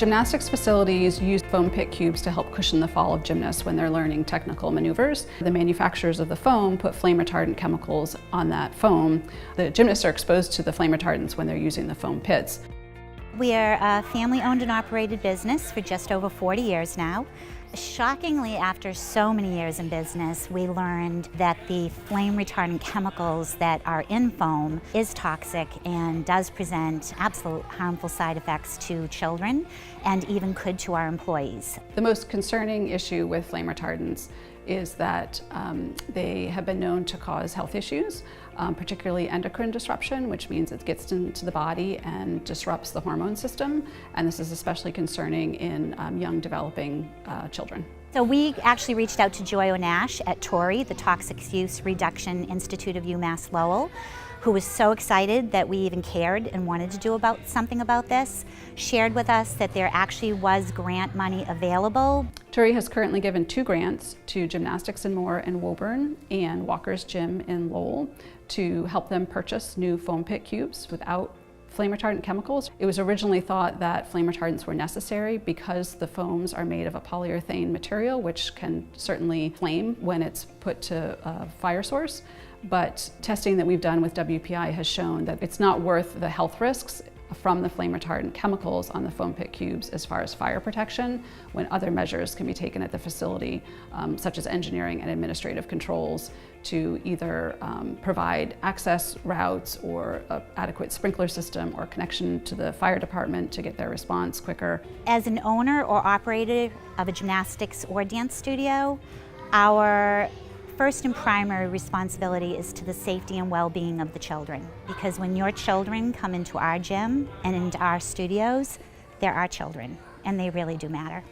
Gymnastics facilities use foam pit cubes to help cushion the fall of gymnasts when they're learning technical maneuvers. The manufacturers of the foam put flame retardant chemicals on that foam. The gymnasts are exposed to the flame retardants when they're using the foam pits. We are a family-owned and operated business for just over 40 years now. Shockingly, after so many years in business, we learned that the flame retardant chemicals that are in foam is toxic and does present absolute harmful side effects to children and even could to our employees. The most concerning issue with flame retardants is that they have been known to cause health issues, particularly endocrine disruption, which means it gets into the body and disrupts the hormone system. And this is especially concerning in young developing children. So we actually reached out to Joy Nash at TURI, the Toxic Use Reduction Institute of UMass Lowell, who was so excited that we even cared and wanted to do something about this, shared with us that there actually was grant money available. TURI has currently given 2 grants to Gymnastics and More in Woburn and Walker's Gym in Lowell to help them purchase new foam pit cubes without flame retardant chemicals. It was originally thought that flame retardants were necessary because the foams are made of a polyurethane material, which can certainly flame when it's put to a fire source. But testing that we've done with WPI has shown that it's not worth the health risks from the flame retardant chemicals on the foam pit cubes as far as fire protection, when other measures can be taken at the facility, such as engineering and administrative controls to either provide access routes or an adequate sprinkler system or connection to the fire department to get their response quicker. As an owner or operator of a gymnastics or dance studio, our first and primary responsibility is to the safety and well-being of the children. Because when your children come into our gym and into our studios, they're our children, and they really do matter.